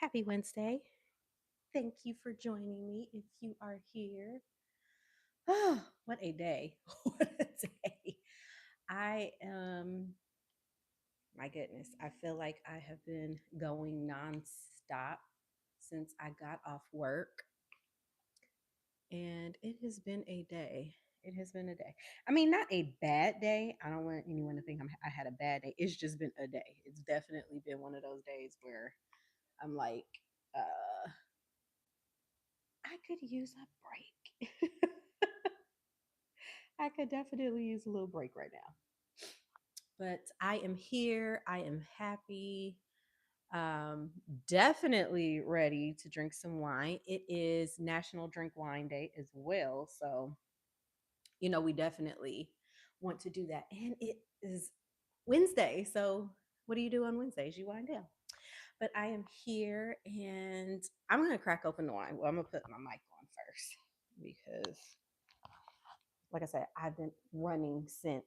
Happy Wednesday. Thank you for joining me if you are here. Oh, what a day. What a day. I my goodness, I feel like I have been going nonstop since I got off work, and it has been a day. It has been a day. I mean, not a bad day. I don't want anyone to think I had a bad day. It's just been a day. It's definitely been one of those days where I'm like, I could use a break. I could definitely use a little break right now. But I am here. I am happy. Um, Definitely ready to drink some wine. It is National Drink Wine Day as well. So, we definitely want to do that. And it is Wednesday. So, what do you do on Wednesdays? You wind down. But I am here and I'm going to crack open the wine. Well, I'm going to put my mic on first because like I said, I've been running since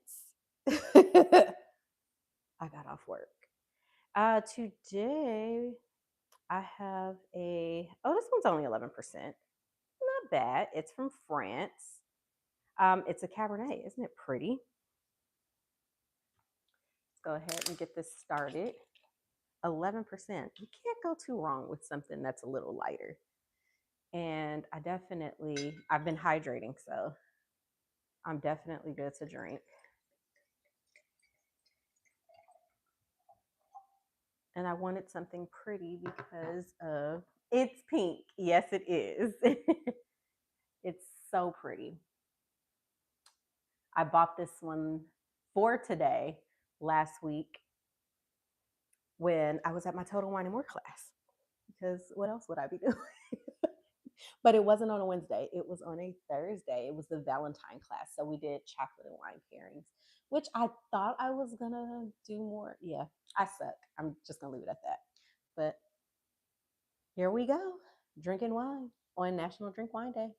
I got off work. Today I have this one's only 11%. Not bad. It's from France. It's a Cabernet. Isn't it pretty? Let's go ahead and get this started. 11%. You can't go too wrong with something that's a little lighter. And I've been hydrating, so I'm definitely good to drink. And I wanted something pretty because of it's pink. Yes, it is. It's so pretty. I bought this one for today last week when I was at my Total Wine and More class because what else would I be doing? But it wasn't on a Wednesday. It was on a Thursday. It was the Valentine class. So we did chocolate and wine pairings, which I thought I was going to do more. Yeah, I suck. I'm just going to leave it at that. But here we go, drinking wine on National Drink Wine Day.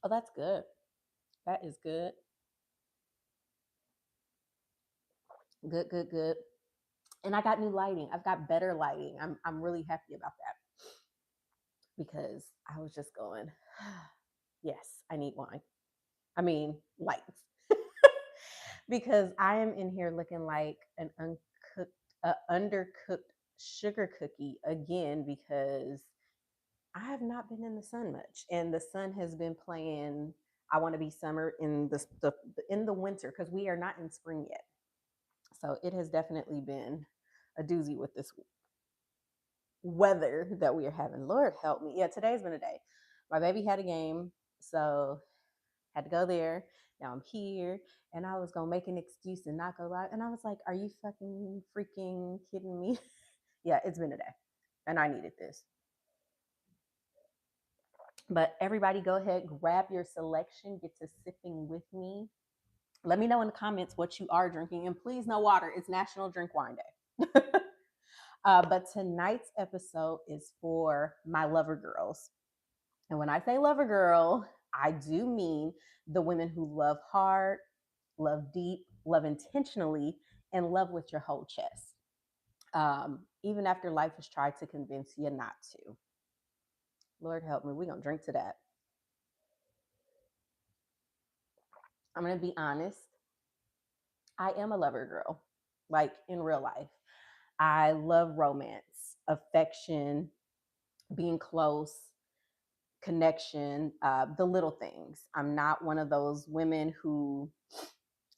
Oh, that's good. That is good. Good, good, good. And I got new lighting. I've got better lighting. I'm really happy about that because I was just going, yes, I need wine. I mean, lights. Because I am in here looking like an undercooked sugar cookie again because I have not been in the sun much, and the sun has been playing. I want to be summer in the winter because we are not in spring yet. So it has definitely been a doozy with this weather that we are having. Lord help me. Yeah, today's been a day. My baby had a game, so had to go there. Now I'm here, and I was gonna make an excuse and not go live. And I was like, "Are you fucking freaking kidding me?" Yeah, it's been a day, and I needed this. But everybody, go ahead, grab your selection, get to sipping with me. Let me know in the comments what you are drinking, and please, no water. It's National Drink Wine Day. But tonight's episode is for my lover girls. And when I say lover girl, I do mean the women who love hard, love deep, love intentionally, and love with your whole chest. Even after life has tried to convince you not to. Lord help me, we're going to drink to that. I'm going to be honest. I am a lover girl, like in real life. I love romance, affection, being close, connection, the little things. I'm not one of those women who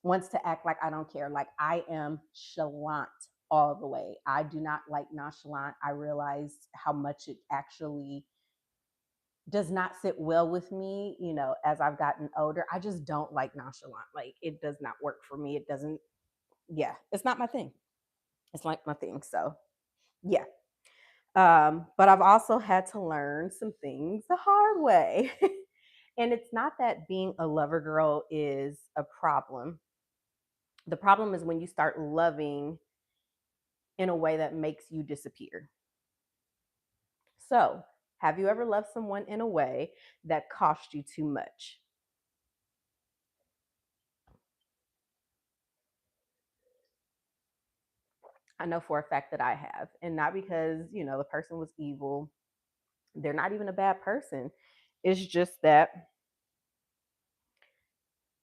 wants to act like I don't care. Like I am chalant all the way. I do not like nonchalant. I realize how much it actually does not sit well with me, as I've gotten older. I just don't like nonchalant. Like it does not work for me. It doesn't, yeah, it's not my thing. It's like my thing. So, yeah. But I've also had to learn some things the hard way. And it's not that being a lover girl is a problem. The problem is when you start loving in a way that makes you disappear. So, have you ever loved someone in a way that cost you too much? I know for a fact that I have. And not because, the person was evil. They're not even a bad person. It's just that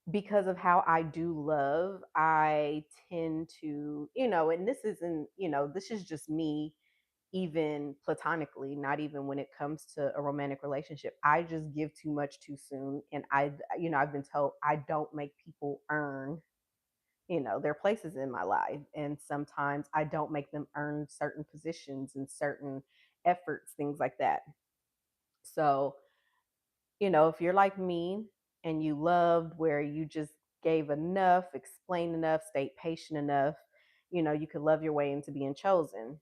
because of how I do love, I tend to, and this isn't, this is just me, even platonically, not even when it comes to a romantic relationship. I just give too much too soon. And I've been told I don't make people earn, their places in my life. And sometimes I don't make them earn certain positions and certain efforts, things like that. So, if you're like me and you loved where you just gave enough, explained enough, stayed patient enough, you could love your way into being chosen.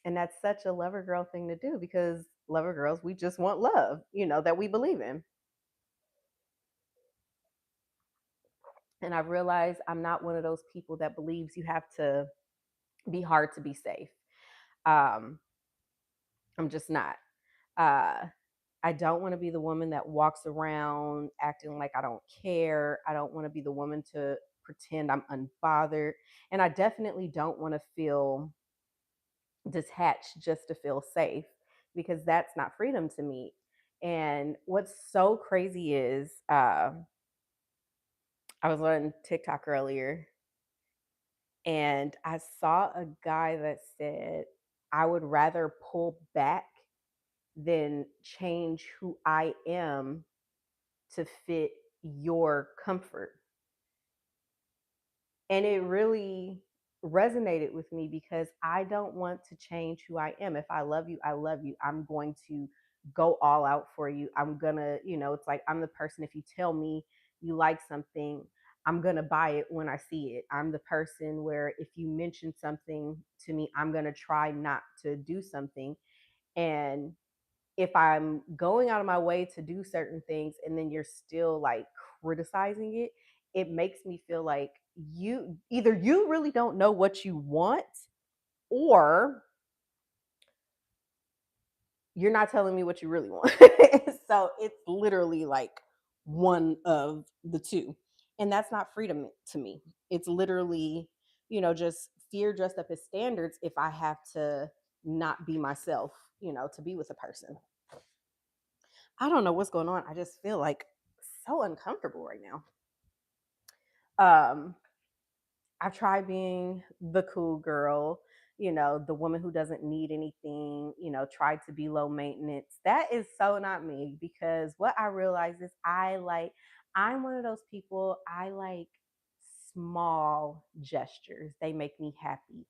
And that's such a lover girl thing to do because lover girls, we just want love, that we believe in. And I realize I'm not one of those people that believes you have to be hard to be safe. Um, I'm just not. Uh, I don't want to be the woman that walks around acting like I don't care. I don't want to be the woman to pretend I'm unbothered. And I definitely don't want to feel detached just to feel safe because that's not freedom to me. And what's so crazy is I was on TikTok earlier and I saw a guy that said, I would rather pull back than change who I am to fit your comfort. And it really resonated with me because I don't want to change who I am. If I love you, I love you. I'm going to go all out for you. I'm going to, it's like I'm the person, if you tell me you like something, I'm going to buy it when I see it. I'm the person where if you mention something to me, I'm going to try not to do something. And if I'm going out of my way to do certain things and then you're still like criticizing it, it makes me feel like you really don't know what you want, or you're not telling me what you really want. So it's literally like one of the two. And that's not freedom to me. It's literally, just fear dressed up as standards if I have to not be myself, to be with a person. I don't know what's going on. I just feel like so uncomfortable right now. Um, I've tried being the cool girl, the woman who doesn't need anything, tried to be low maintenance. That is so not me because what I realize is I'm one of those people, I like small gestures. They make me happy.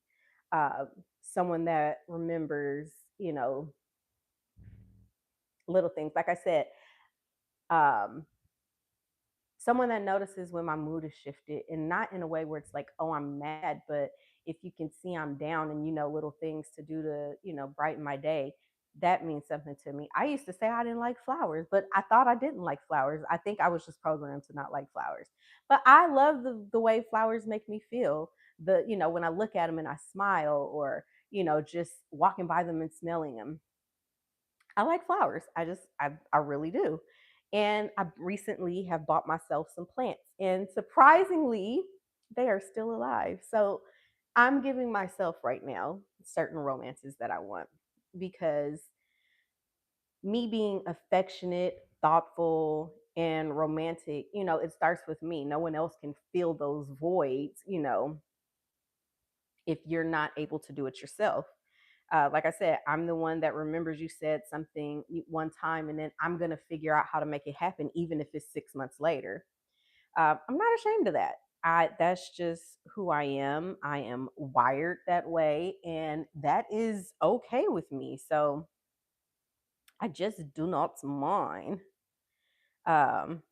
Someone that remembers, little things. Like I said, um, someone that notices when my mood is shifted and not in a way where it's like, oh, I'm mad, but if you can see I'm down and little things to do to, brighten my day, that means something to me. I used to say I didn't like flowers, but I thought I didn't like flowers. I think I was just programmed to not like flowers. But I love the way flowers make me feel. When I look at them and I smile, or, just walking by them and smelling them. I like flowers. I really do. And I recently have bought myself some plants, and surprisingly, they are still alive. So I'm giving myself right now certain romances that I want because me being affectionate, thoughtful, and romantic, it starts with me. No one else can fill those voids, if you're not able to do it yourself. Like I said, I'm the one that remembers you said something one time, and then I'm going to figure out how to make it happen, even if it's 6 months later. I'm not ashamed of that. That's just who I am. I am wired that way, and that is okay with me. So I just do not mind. Um,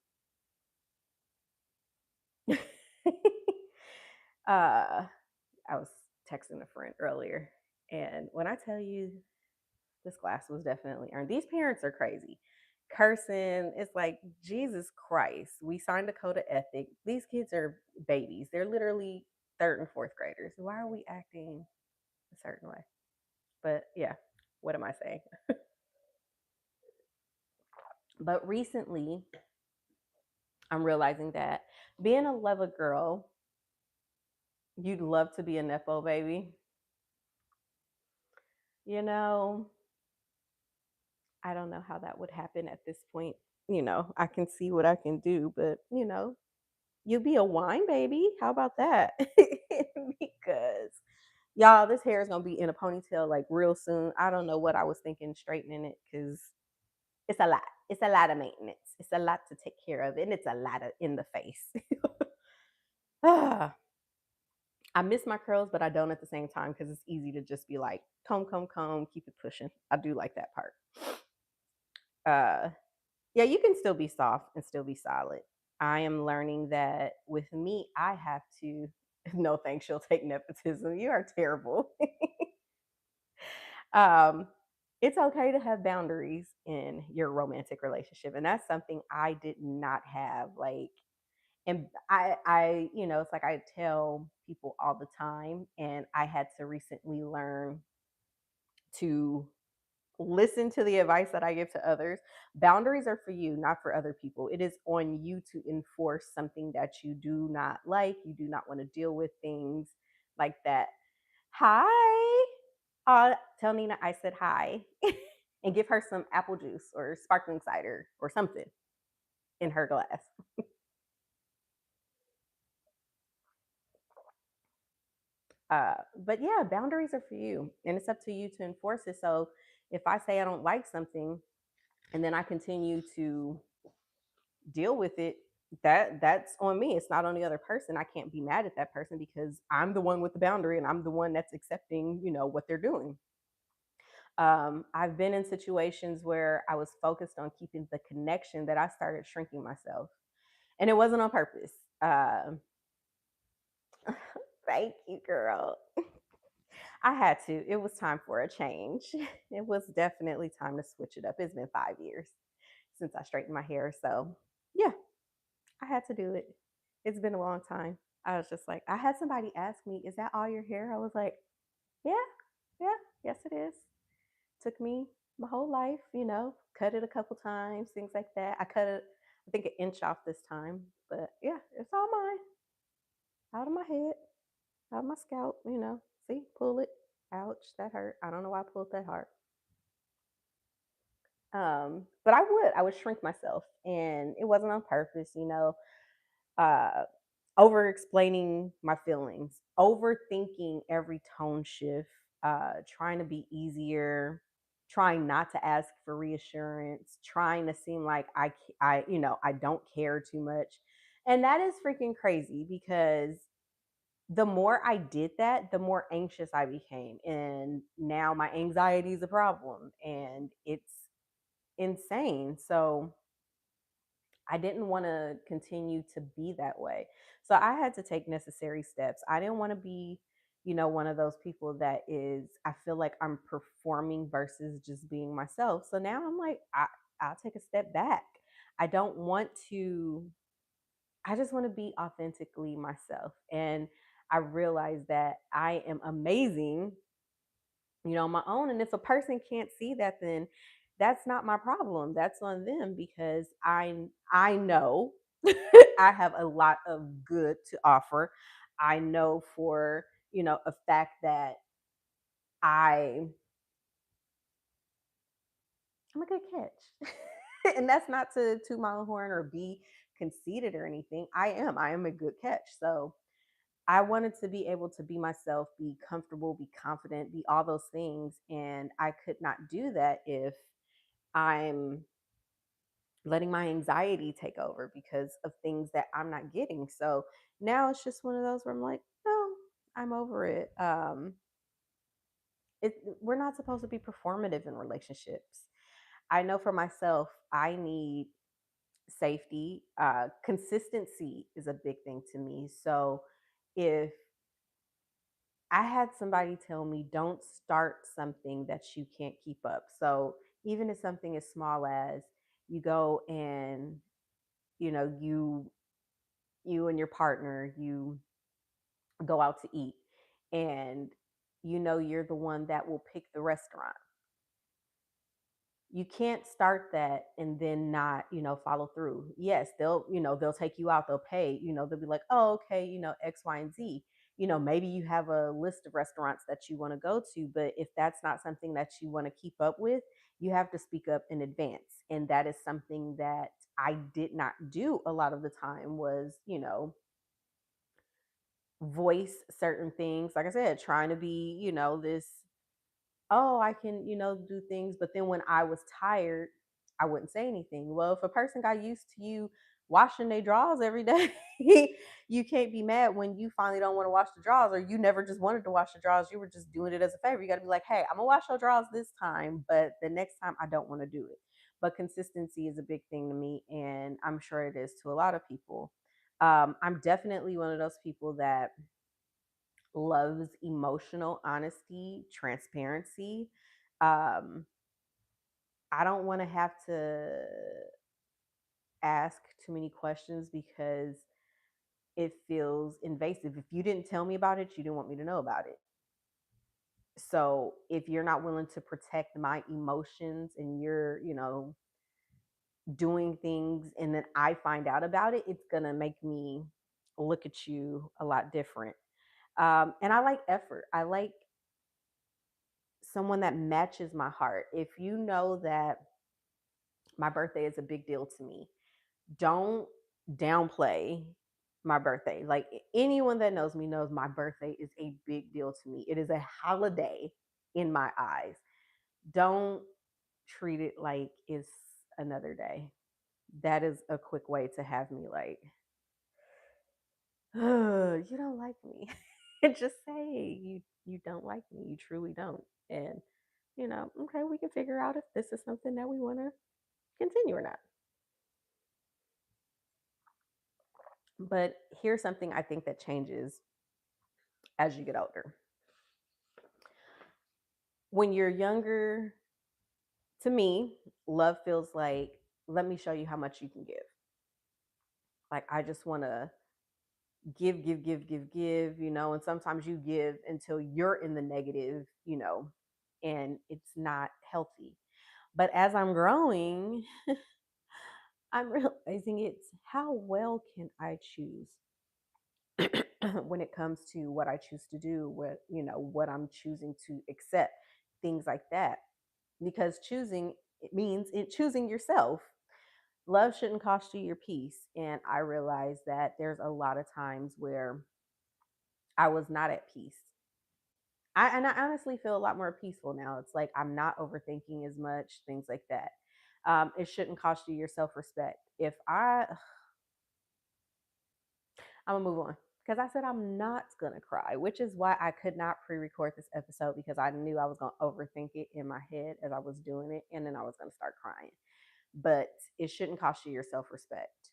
uh, I was texting a friend earlier, and when I tell you this class was definitely earned. These parents are crazy. Cursing, it's like, Jesus Christ. We signed a code of ethics. These kids are babies. They're literally third and fourth graders. Why are we acting a certain way? But yeah, what am I saying? But recently, I'm realizing that being a lover girl, you'd love to be a Nepo baby. you know, I don't know how that would happen at this point. I can see what I can do, but you'll be a wine baby. How about that? Because y'all, this hair is gonna be in a ponytail like real soon. I don't know what I was thinking straightening it because it's a lot. It's a lot of maintenance. It's a lot to take care of, and it's a lot of in the face. Ah, I miss my curls, but I don't at the same time because it's easy to just be like comb, comb, comb, keep it pushing. I do like that part. Uh, yeah, you can still be soft and still be solid. I am learning that with me, I have to. No thanks, she'll take nepotism. You are terrible. um, it's okay to have boundaries in your romantic relationship, and that's something I did not have. Like, and it's like I tell people all the time, and I had to recently learn to listen to the advice that I give to others. Boundaries are for you, not for other people. It is on you to enforce something that you do not like. You do not want to deal with things like that. Hi. Tell Nina I said hi and give her some apple juice or sparkling cider or something in her glass. But yeah, boundaries are for you and it's up to you to enforce it. So if I say I don't like something and then I continue to deal with it, that's on me. It's not on the other person. I can't be mad at that person because I'm the one with the boundary and I'm the one that's accepting, what they're doing. I've been in situations where I was focused on keeping the connection that I started shrinking myself, and it wasn't on purpose. Thank you, girl. I had to. It was time for a change. It was definitely time to switch it up. It's been 5 years since I straightened my hair, so yeah, I had to do it. It's been a long time. I was just like, I had somebody ask me, "Is that all your hair?" I was like, "Yeah, yeah, yes, it is." Took me my whole life, cut it a couple times, things like that. I cut it, I think, an inch off this time, but yeah, it's all mine, out of my head, out of my scalp. See, pull it. Ouch, that hurt. I don't know why I pulled that hard. But I would shrink myself, and it wasn't on purpose. Uh, over explaining my feelings, overthinking every tone shift, trying to be easier, trying not to ask for reassurance, trying to seem like I don't care too much. And that is freaking crazy because the more I did that, the more anxious I became. And now my anxiety is a problem and it's insane. So I didn't want to continue to be that way. So I had to take necessary steps. I didn't want to be, one of those people that I feel like I'm performing versus just being myself. So now I'm like, I'll take a step back. I don't want to, I just want to be authentically myself. And I realize that I am amazing, on my own. And if a person can't see that, then that's not my problem. That's on them because I know I have a lot of good to offer. I know for, a fact that I I'm a good catch. And that's not to toot my own horn or be conceited or anything. I am a good catch. So I wanted to be able to be myself, be comfortable, be confident, be all those things. And I could not do that if I'm letting my anxiety take over because of things that I'm not getting. So now it's just one of those where I'm like, no, I'm over it. We're not supposed to be performative in relationships. I know for myself, I need safety. Consistency is a big thing to me. So if I had somebody tell me, don't start something that you can't keep up. So even if something as small as you go and you and your partner, you go out to eat and you're the one that will pick the restaurant. You can't start that and then not, follow through. Yes, they'll take you out, they'll pay, they'll be like, oh, okay, X, Y, and Z. maybe you have a list of restaurants that you want to go to, but if that's not something that you want to keep up with, you have to speak up in advance. And that is something that I did not do a lot of the time was, voice certain things. Like I said, trying to be, this, oh, I can, do things. But then when I was tired, I wouldn't say anything. Well, if a person got used to you washing their drawers every day, you can't be mad when you finally don't want to wash the drawers, or you never just wanted to wash the drawers. You were just doing it as a favor. You got to be like, hey, I'm going to wash your drawers this time, but the next time I don't want to do it. But consistency is a big thing to me, and I'm sure it is to a lot of people. I'm definitely one of those people that loves emotional honesty, transparency. Um, I don't want to have to ask too many questions because it feels invasive. If you didn't tell me about it, you didn't want me to know about it. So if you're not willing to protect my emotions and you're, doing things and then I find out about it, it's going to make me look at you a lot different. And I like effort. I like someone that matches my heart. If you know that my birthday is a big deal to me, don't downplay my birthday. Like anyone that knows me knows my birthday is a big deal to me. It is a holiday in my eyes. Don't treat it like it's another day. That is a quick way to have me like, oh, you don't like me. Just say you don't like me. You truly don't. And okay, we can figure out if this is something that we want to continue or not. But here's something I think that changes as you get older. When you're younger, to me, love feels like, let me show you how much you can give. Like, I just want to give, give, give, give, give, and sometimes you give until you're in the negative, and it's not healthy. But as I'm growing, I'm realizing it's how well can I choose when it comes to what I choose to do, what I'm choosing to accept, things like that. Because choosing it means choosing yourself. Love shouldn't cost you your peace. And I realized that there's a lot of times where I was not at peace. And I honestly feel a lot more peaceful now. It's like I'm not overthinking as much, things like that. It shouldn't cost you your self respect. I'm gonna move on because I said I'm not gonna cry, which is why I could not pre-record this episode because I knew I was gonna overthink it in my head as I was doing it, and then I was gonna start crying. But it shouldn't cost you your self-respect.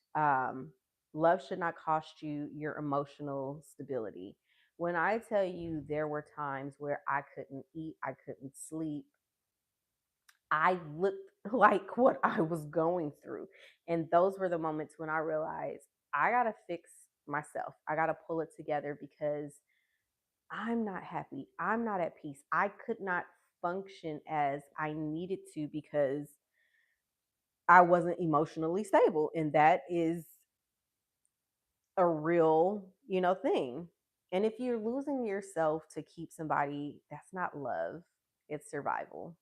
Love should not cost you your emotional stability. When I tell you there were times where I couldn't eat, I couldn't sleep, I looked like what I was going through. And those were the moments when I realized I got to fix myself. I got to pull it together because I'm not happy. I'm not at peace. I could not function as I needed to because I wasn't emotionally stable. And that is a real, thing. And if you're losing yourself to keep somebody, that's not love, it's survival.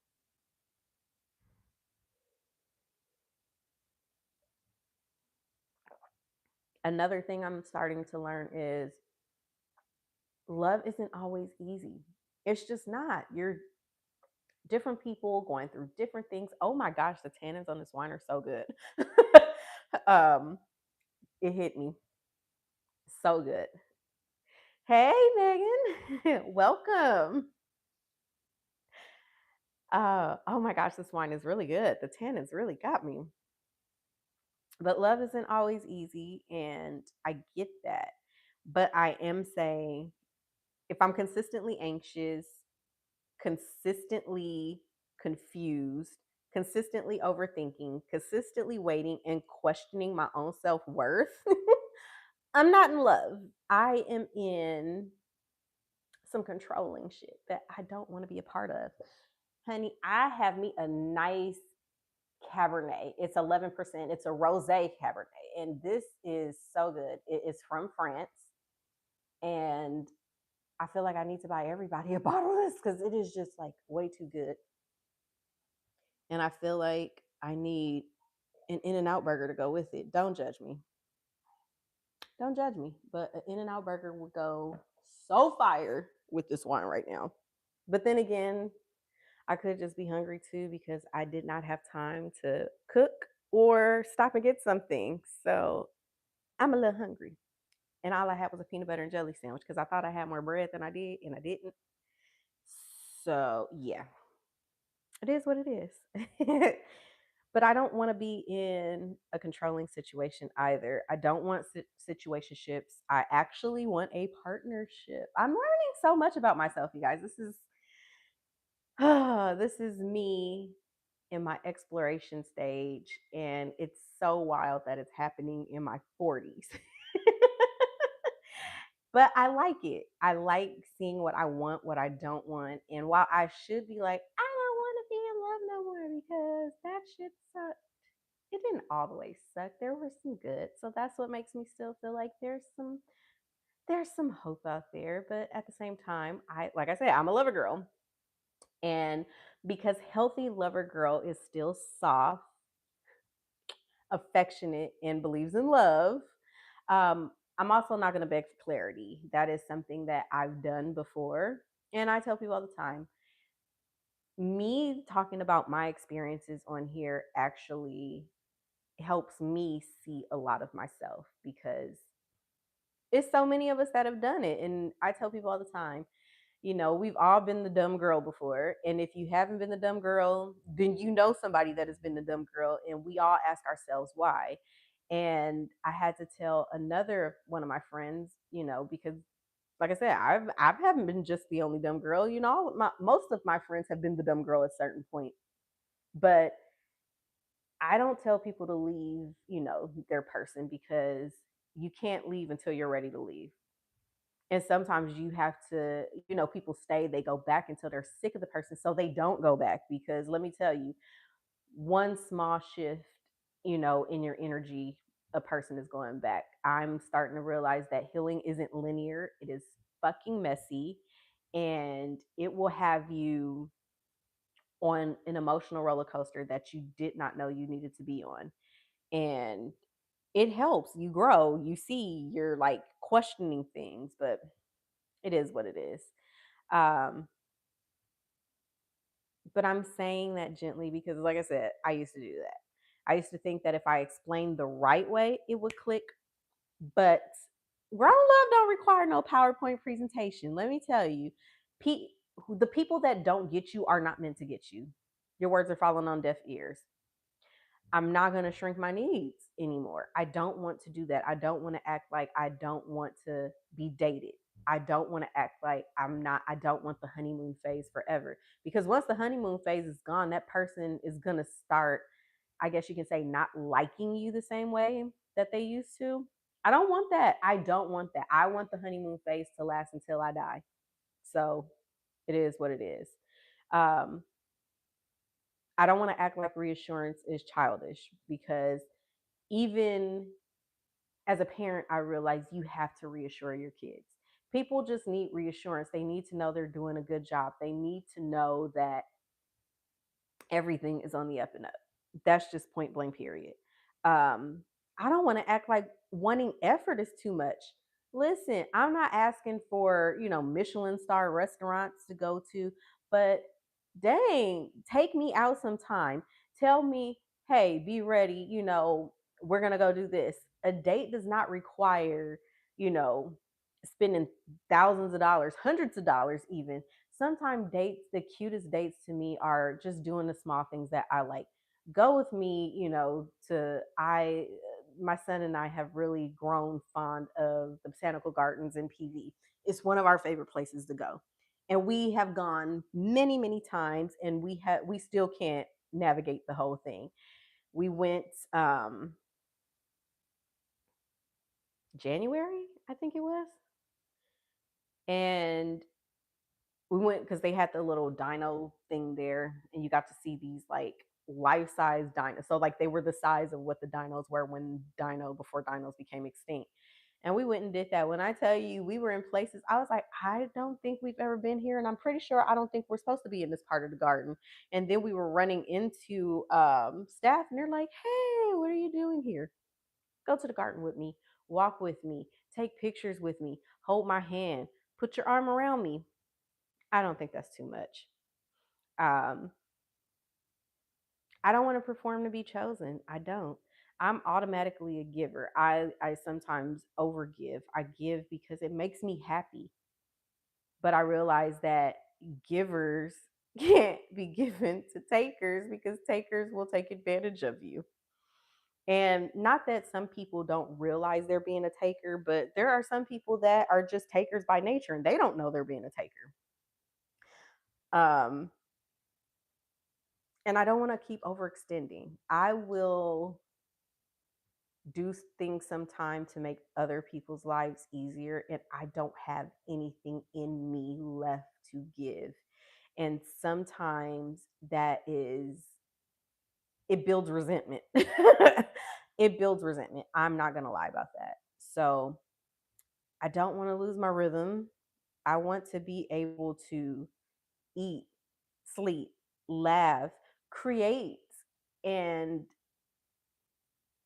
Another thing I'm starting to learn is love isn't always easy. It's just not. You're different people going through different things. Oh my gosh, the tannins on this wine are so good. um, it hit me so good. Hey, Megan, welcome. Oh my gosh, this wine is really good. The tannins really got me. But love isn't always easy, and I get that. But I am saying if I'm consistently anxious, consistently confused, consistently overthinking, consistently waiting and questioning my own self worth, I'm not in love. I am in some controlling shit that I don't want to be a part of. Honey, I have me a nice Cabernet. It's 11%. It's a rosé Cabernet. And this is so good. It is from France. And I feel like I need to buy everybody a bottle of this because it is just like way too good. And I feel like I need an In-N-Out burger to go with it. Don't judge me. Don't judge me. But an In-N-Out burger would go so fire with this wine right now. But then again, I could just be hungry too because I did not have time to cook or stop and get something. So I'm a little hungry. And all I had was a peanut butter and jelly sandwich because I thought I had more bread than I did, and I didn't. So yeah, it is what it is. But I don't want to be in a controlling situation either. I don't want situationships. I actually want a partnership. I'm learning so much about myself, you guys. This is me in my exploration stage, and it's so wild that it's happening in my 40s. But I like it. I like seeing what I want, what I don't want. And while I should be like, I don't want to be in love no more because that shit sucked, it didn't all the way suck. There were some good. So that's what makes me still feel like there's some hope out there. But at the same time, I like I said, I'm a lover girl. And because healthy lover girl is still soft, affectionate, and believes in love, um, I'm also not going to beg for clarity. That is something that I've done before. And I tell people all the time, me talking about my experiences on here actually helps me see a lot of myself because it's so many of us that have done it. And I tell people all the time, we've all been the dumb girl before. And if you haven't been the dumb girl, then you know somebody that has been the dumb girl. And we all ask ourselves why. And I had to tell another one of my friends, because like I said, I haven't been just the only dumb girl. Most of my friends have been the dumb girl at a certain point. But I don't tell people to leave, their person because you can't leave until you're ready to leave. And sometimes you have to, people stay, they go back until they're sick of the person so they don't go back. Because let me tell you, one small shift, in your energy, a person is going back. I'm starting to realize that healing isn't linear, it is fucking messy, and it will have you on an emotional roller coaster that you did not know you needed to be on. And it helps you grow, you see, you're like questioning things, but it is what it is. Um, but I'm saying that gently because, like I said, I used to do that. I used to think that if I explained the right way, it would click. But grown love don't require no PowerPoint presentation. Let me tell you, pe- the people that don't get you are not meant to get you. Your words are falling on deaf ears. I'm not going to shrink my needs anymore. I don't want to do that. I don't want to act like I don't want to be dated. I don't want to act like I don't want the honeymoon phase forever. Because once the honeymoon phase is gone, that person is going to start, I guess you can say, not liking you the same way that they used to. I don't want that. I don't want that. I want the honeymoon phase to last until I die. So it is what it is. Um, I don't want to act like reassurance is childish because even as a parent, I realize you have to reassure your kids. People just need reassurance. They need to know they're doing a good job. They need to know that everything is on the up and up. That's just point blank, period. Um, I don't want to act like wanting effort is too much. Listen, I'm not asking for, Michelin star restaurants to go to, but dang, take me out sometime. Tell me, hey, be ready, we're going to go do this. A date does not require, you know, spending thousands of dollars, hundreds of dollars even. Sometimes dates, the cutest dates to me are just doing the small things that I like. Go with me, my son and I have really grown fond of the Botanical Gardens in PV. It's one of our favorite places to go. And we have gone many, many times and we still can't navigate the whole thing. We went January, I think it was. And we went because they had the little dino thing there, and you got to see these like life-size dinos. So like they were the size of what the dinos were when dinos became extinct. And we went and did that. When I tell you, we were in places, I was like, I don't think we've ever been here. And I'm pretty sure I don't think we're supposed to be in this part of the garden. And then we were running into staff, and they're like, hey, what are you doing here? Go to the garden with me, walk with me, take pictures with me, hold my hand, put your arm around me. I don't think that's too much. Um, I don't want to perform to be chosen. I don't. I'm automatically a giver. I sometimes overgive. I give because it makes me happy. But I realize that givers can't be given to takers because takers will take advantage of you. And not that some people don't realize they're being a taker, but there are some people that are just takers by nature and they don't know they're being a taker. Um, and I don't want to keep overextending. I will do things sometime to make other people's lives easier, and I don't have anything in me left to give. And sometimes that is, it builds resentment. It builds resentment. I'm not going to lie about that. So I don't want to lose my rhythm. I want to be able to eat, sleep, laugh, create. And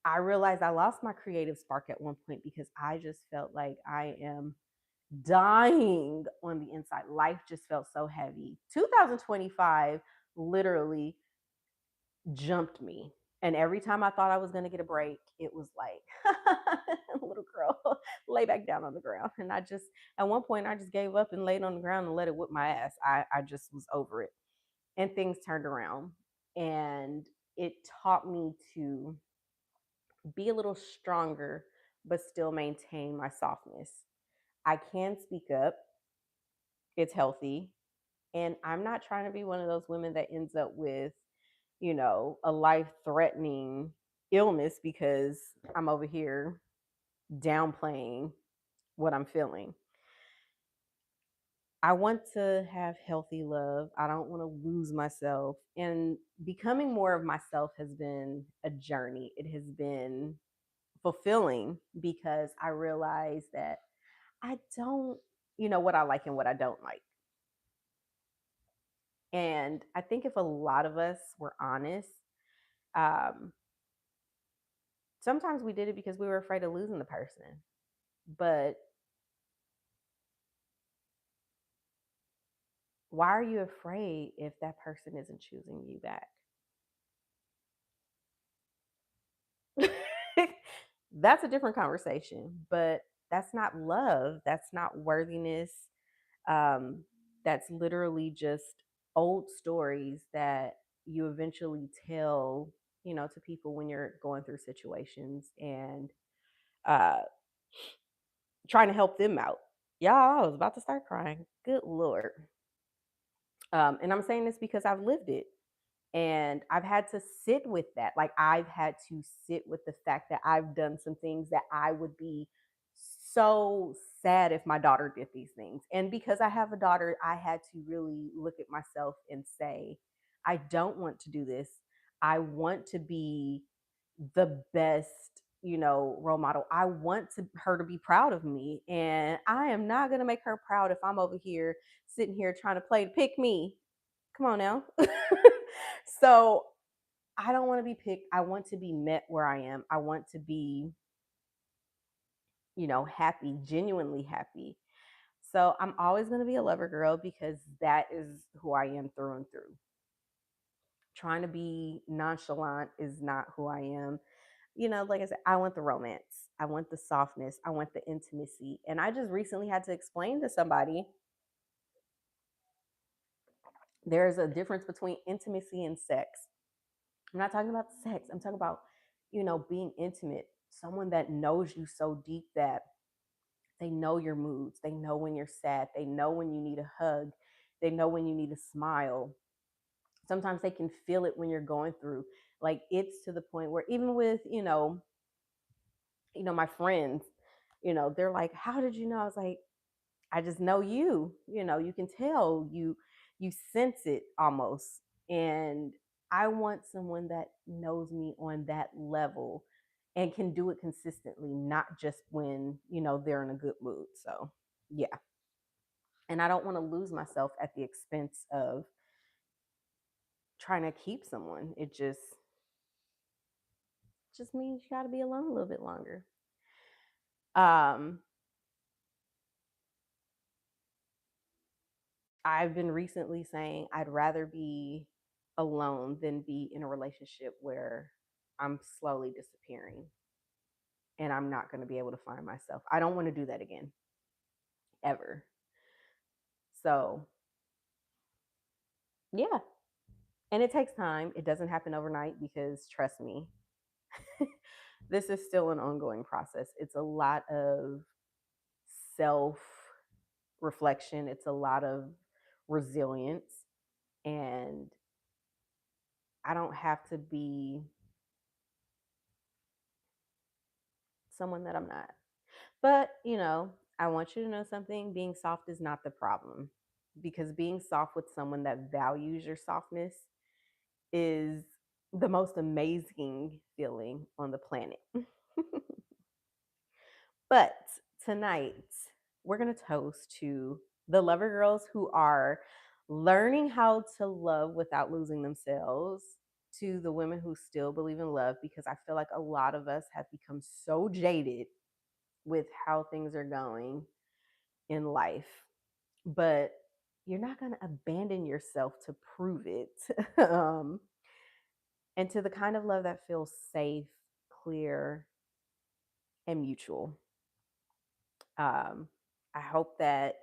I realized I lost my creative spark at one point because I just felt like I am dying on the inside. Life just felt so heavy. 2025 literally jumped me. And every time I thought I was going to get a break, it was like, little girl, lay back down on the ground. And I just, at one point, I just gave up and laid on the ground and let it whip my ass. I just was over it. And things turned around. And it taught me to be a little stronger, but still maintain my softness. I can speak up, it's healthy. And I'm not trying to be one of those women that ends up with, a life threatening illness because I'm over here downplaying what I'm feeling. I want to have healthy love. I don't want to lose myself. And becoming more of myself has been a journey. It has been fulfilling because I realize that I don't, what I like and what I don't like. And I think if a lot of us were honest, um, sometimes we did it because we were afraid of losing the person. But why are you afraid if that person isn't choosing you back? That's a different conversation, but that's not love. That's not worthiness. Um, that's literally just old stories that you eventually tell, to people when you're going through situations and uh, trying to help them out. Y'all, I was about to start crying. Good Lord. And I'm saying this because I've lived it. And I've had to sit with that. Like, I've had to sit with the fact that I've done some things that I would be so sad if my daughter did these things. And because I have a daughter, I had to really look at myself and say, I don't want to do this. I want to be the best, role model. I want her to be proud of me. And I am not going to make her proud if I'm over here sitting here trying to play to pick me. Come on now. So I don't want to be picked. I want to be met where I am. I want to be, happy, genuinely happy. So I'm always going to be a lover girl because that is who I am through and through. Trying to be nonchalant is not who I am. Like I said, I want the romance. I want the softness. I want the intimacy. And I just recently had to explain to somebody there's a difference between intimacy and sex. I'm not talking about sex. I'm talking about, being intimate. Someone that knows you so deep that they know your moods. They know when you're sad. They know when you need a hug. They know when you need a smile. Sometimes they can feel it when you're going through. Like, it's to the point where even with, my friends, they're like, "How did you know?" I was like, I just know you. You can tell, you sense it almost. And I want someone that knows me on that level. and can do it consistently, not just when, they're in a good mood. So, yeah. And I don't want to lose myself at the expense of trying to keep someone. It just means you got to be alone a little bit longer. Um I've been recently saying I'd rather be alone than be in a relationship where I'm slowly disappearing and I'm not going to be able to find myself. I don't want to do that again, ever. So, yeah. And it takes time. It doesn't happen overnight because, trust me, this is still an ongoing process. It's a lot of self reflection, it's a lot of resilience. And I don't have to be someone that I'm not. But, I want you to know something. Being soft is not the problem, because being soft with someone that values your softness is the most amazing feeling on the planet. But tonight, we're going to toast to the lover girls who are learning how to love without losing themselves, to the women who still believe in love, because I feel like a lot of us have become so jaded with how things are going in life. But you're not going to abandon yourself to prove it. And to the kind of love that feels safe, clear, and mutual. I hope that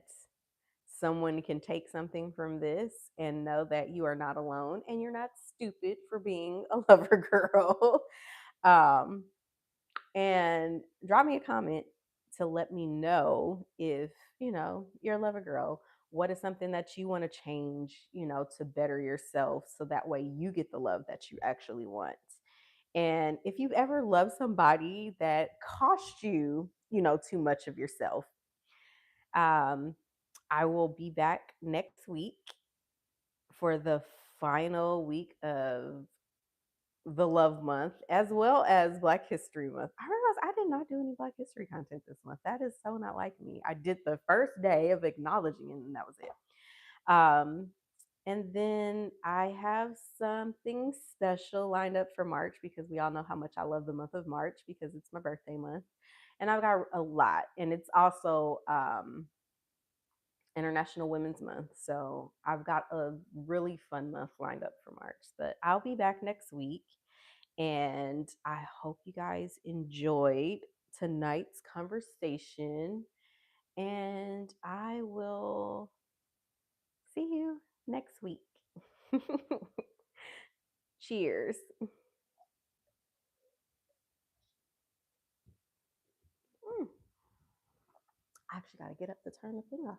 someone can take something from this and know that you are not alone and you're not stupid for being a lover girl. um, and drop me a comment to let me know if you're a lover girl. What is something that you want to change, to better yourself so that way you get the love that you actually want? And if you've ever loved somebody that cost you, too much of yourself, um, I will be back next week for the final week of the Love Month, as well as Black History Month. I realized I did not do any Black History content this month. That is so not like me. I did the first day of acknowledging, and that was it. And then I have something special lined up for March, because we all know how much I love the month of March because it's my birthday month. And I've got a lot. And it's also International Women's Month. So I've got a really fun month lined up for March. But I'll be back next week. And I hope you guys enjoyed tonight's conversation. And I will see you next week. Cheers. I actually got to get up to turn the thing off.